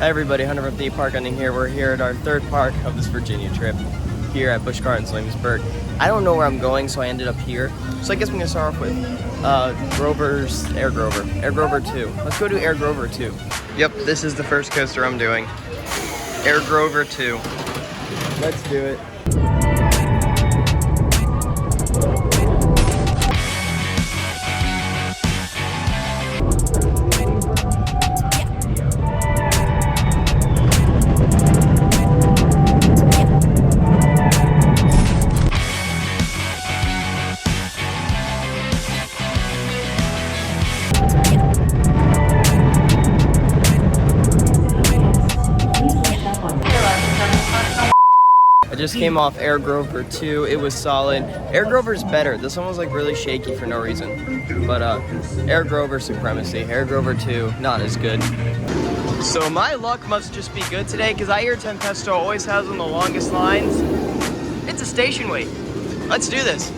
Hi everybody, Hunter from the Park Hunting here. We're here at our third park of this Virginia trip here at Busch Gardens Williamsburg. I don't know where I'm going, so I ended up here. So I guess I'm gonna start off with Air Grover 2. Let's go to Air Grover 2. Yep, this is the first coaster I'm doing. Air Grover 2. Let's do it. I just came off Air Grover 2. It was solid. Air Grover's better. This one was like really shaky for no reason. But Air Grover supremacy. Air Grover 2, not as good. So my luck must just be good today because I hear Tempesto always has one of the longest lines. It's a station wait. Let's do this.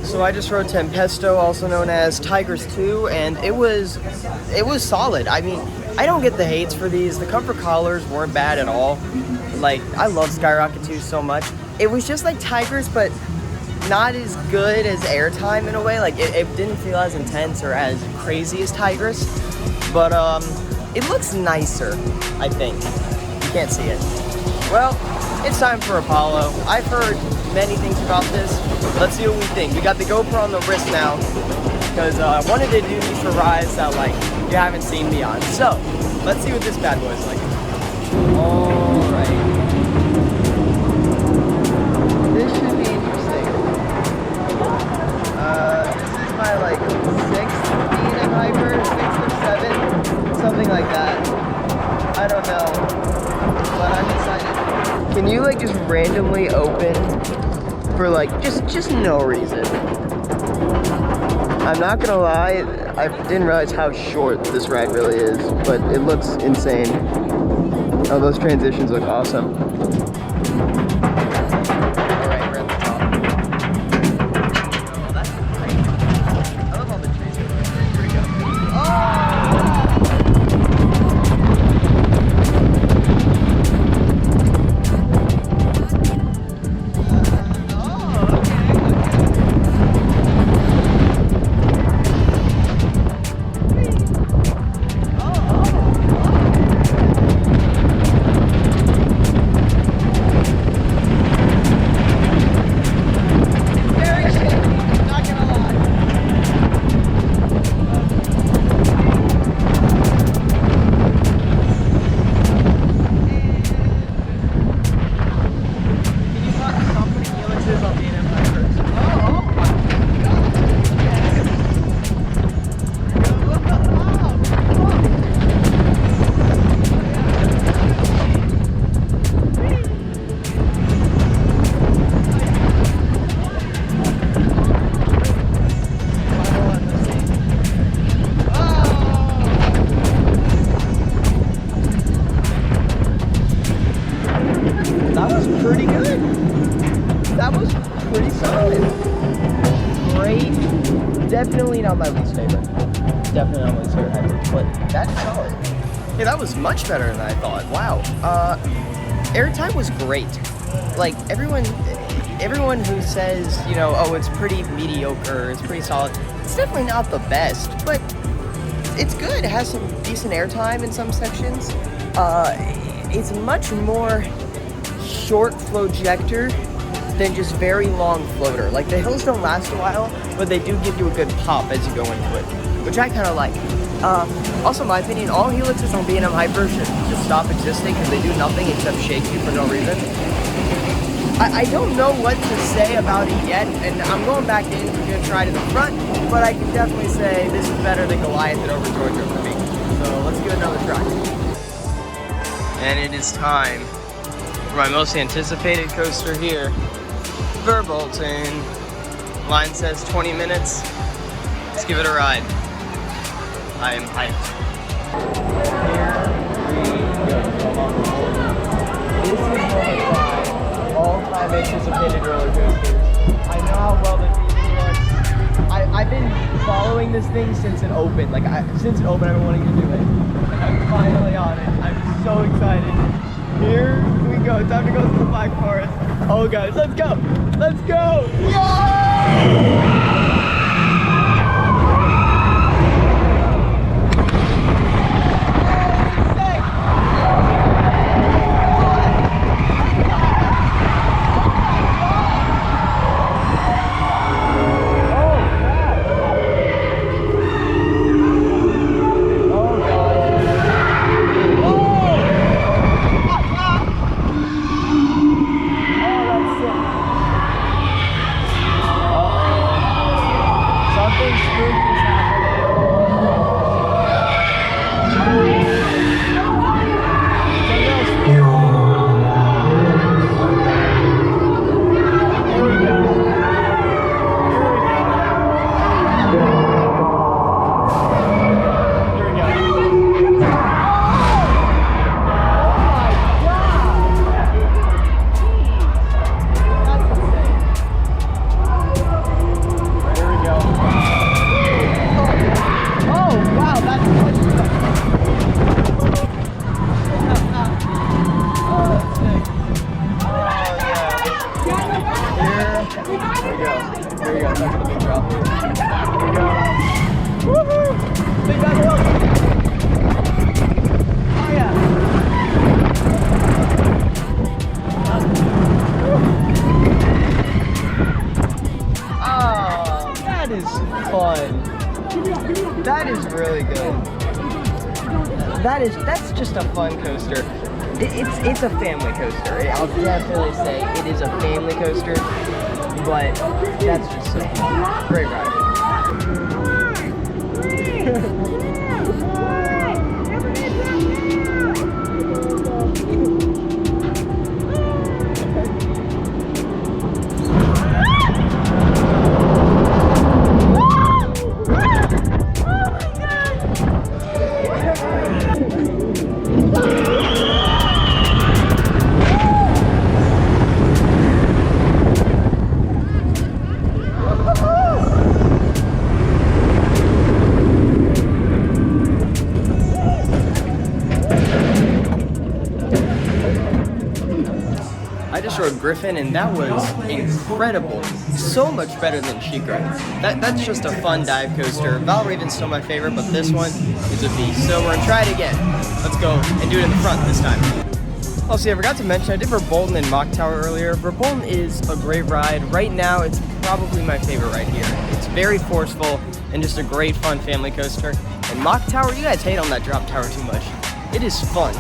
So I just rode Tempesto, also known as Tigers 2, and it was solid. I mean, I don't get the hates for these. The comfort collars weren't bad at all. Like, I love Skyrocket 2 so much. It was just like Tigers, but not as good as Airtime in a way. Like, it didn't feel as intense or as crazy as Tigers, but it looks nicer, I think. You can't see it. Well, it's time for Apollo. I've heard many things about this. Let's see what we think. We got the GoPro on the wrist now because I wanted to do these for rides that like you haven't seen me on. So let's see what this bad boy is like. All right. This should be interesting. This is my like 6th being in Hyper, 6th or 7th, something like that. I don't know, but I'm excited. Can you like just randomly open for like just no reason? I'm not gonna lie, I didn't realize how short this ride really is, but it looks insane. Oh, those transitions look awesome. Alright, we're at the top. Oh, that's great. I love all the trees. Here we go. Pretty good. That was pretty solid. Great. Definitely not my least favorite. Definitely not my least favorite, but that's solid. Hey, that was much better than I thought. Wow. Airtime was great. Like everyone who says, you know, oh, it's pretty mediocre, it's pretty solid. It's definitely not the best, but it's good. It has some decent airtime in some sections. It's much more short flowjector than just very long floater. Like the hills don't last a while, but they do give you a good pop as you go into it, which I kind of like. Also, my opinion, all helixes on B&M Hyper should just stop existing because they do nothing except shake you for no reason. I don't know what to say about it yet, and I'm going back in to give it a try to the front, but I can definitely say this is better than Goliath and over Georgia for me. So let's give it another try. And it is time for my most anticipated coaster here, Verbolten. Line says 20 minutes. Let's give it a ride. I am hyped. Here we go. This is one of my all-time anticipated roller coasters. I know how well the feeling looks. I've been following this thing since it opened. Since it opened, I've been wanting to do it. And I'm finally on it. I'm so excited. Here we go. Time to go to the Black Forest. Oh, guys, let's go. Let's go. Yeah! That is really good. That's just a fun coaster. It's a family coaster. I'll definitely say it is a family coaster, but that's just so fun. Great ride. Rode Griffon, and that was incredible. So much better than Chariot. That's just a fun dive coaster. Valraven's still my favorite, but this one is a beast. So we're gonna try it again. Let's go and do it in the front this time. Also, I forgot to mention, I did Verbolten and Mock Tower earlier. Verbolten is a great ride. Right now, it's probably my favorite right here. It's very forceful and just a great fun family coaster. And Mock Tower, you guys hate on that drop tower too much. It is fun.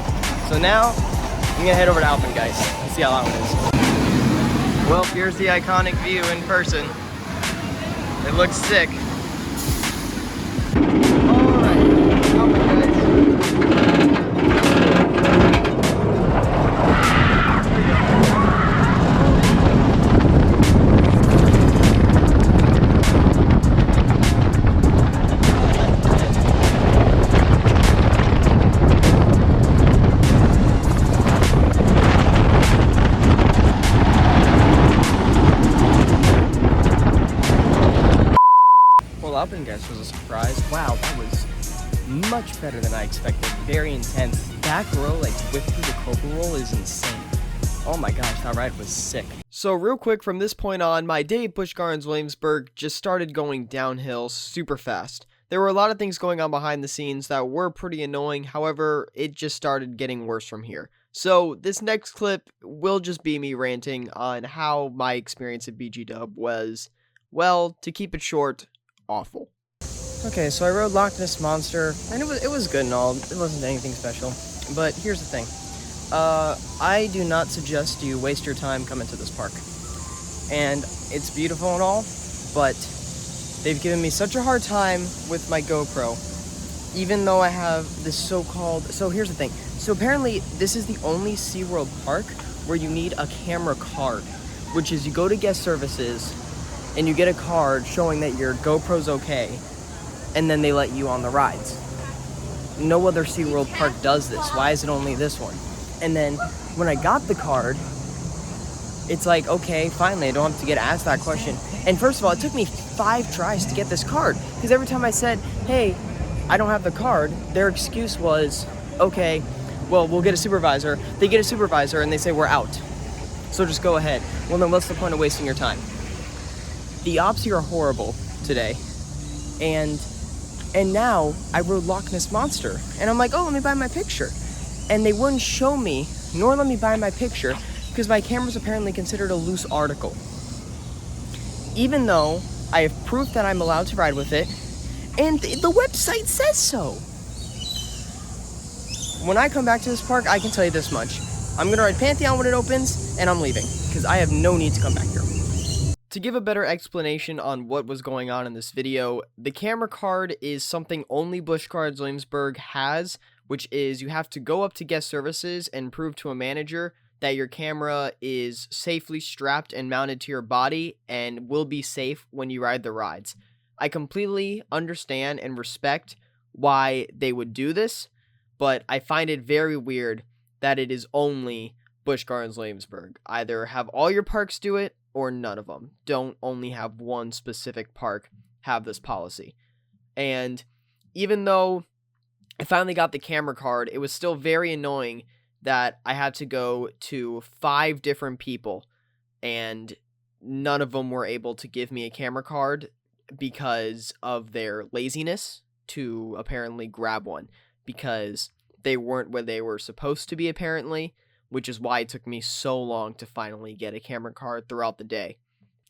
So now, I'm gonna head over to Alpengeist and see how that one is. Well, here's the iconic view in person. It looks sick. Alright, Alpengeist. Alpengeist was a surprise. Wow, that was much better than I expected. Very intense. Back row, like whip through the Cobra roll, is insane. Oh my gosh, that ride was sick. So real quick, from this point on, my day at Busch Gardens Williamsburg just started going downhill super fast. There were a lot of things going on behind the scenes that were pretty annoying. However, it just started getting worse from here. So this next clip will just be me ranting on how my experience at BG Dub was, well, to keep it short, awful. Okay, so I rode Loch Ness Monster, and it was good and all. It wasn't anything special. But here's the thing. I do not suggest you waste your time coming to this park. And it's beautiful and all, but they've given me such a hard time with my GoPro, even though I have this so-called... So here's the thing. So apparently, this is the only SeaWorld park where you need a camera card, which is you go to guest services, and you get a card showing that your GoPro's okay, and then they let you on the rides. No other SeaWorld park does this. Why is it only this one? And then when I got the card, it's like, okay, finally, I don't have to get asked that question. And first of all, it took me 5 tries to get this card, because every time I said, hey, I don't have the card, their excuse was, okay, well, we'll get a supervisor. They get a supervisor and they say, we're out. So just go ahead. Well, then what's the point of wasting your time? The ops here are horrible today. And now I rode Loch Ness Monster, and I'm like, oh, let me buy my picture. And they wouldn't show me, nor let me buy my picture, because my camera's apparently considered a loose article. Even though I have proof that I'm allowed to ride with it, and the website says so. When I come back to this park, I can tell you this much. I'm gonna ride Pantheon when it opens, and I'm leaving, because I have no need to come back here. To give a better explanation on what was going on in this video, the camera card is something only Busch Gardens Williamsburg has, which is you have to go up to guest services and prove to a manager that your camera is safely strapped and mounted to your body and will be safe when you ride the rides. I completely understand and respect why they would do this, but I find it very weird that it is only Busch Gardens Williamsburg. Either have all your parks do it, or none of them. Don't only have one specific park have this policy. And even though I finally got the camera card, it was still very annoying that I had to go to 5 different people, and none of them were able to give me a camera card because of their laziness to apparently grab one, because they weren't where they were supposed to be, apparently, which is why it took me so long to finally get a camera card throughout the day.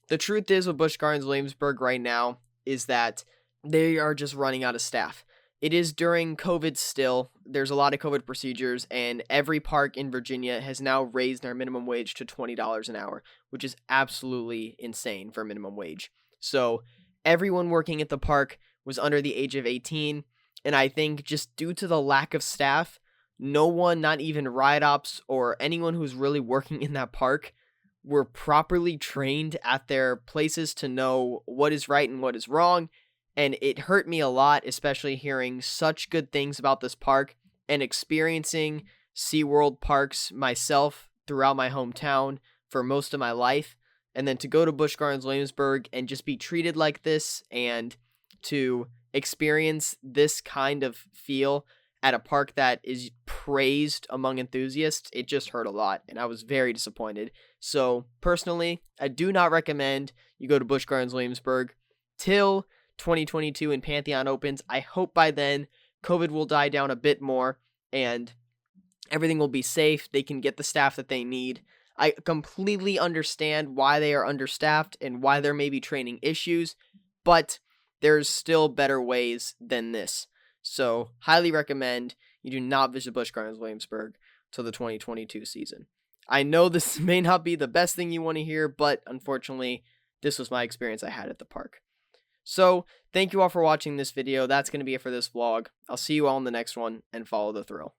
The truth is with Busch Gardens Williamsburg right now is that they are just running out of staff. It is during COVID still. There's a lot of COVID procedures, and every park in Virginia has now raised their minimum wage to $20 an hour, which is absolutely insane for minimum wage. So everyone working at the park was under the age of 18, and I think just due to the lack of staff, no one, not even ride ops or anyone who's really working in that park, were properly trained at their places to know what is right and what is wrong. And it hurt me a lot, especially hearing such good things about this park and experiencing SeaWorld parks myself throughout my hometown for most of my life. And then to go to Busch Gardens Williamsburg and just be treated like this and to experience this kind of feel at a park that is praised among enthusiasts, it just hurt a lot, and I was very disappointed. So, personally, I do not recommend you go to Busch Gardens Williamsburg till 2022 and Pantheon opens. I hope by then COVID will die down a bit more, and everything will be safe. They can get the staff that they need. I completely understand why they are understaffed and why there may be training issues, but there's still better ways than this. So, highly recommend you do not visit Busch Gardens Williamsburg till the 2022 season. I know this may not be the best thing you want to hear, but unfortunately, this was my experience I had at the park. So, thank you all for watching this video. That's going to be it for this vlog. I'll see you all in the next one, and follow the thrill.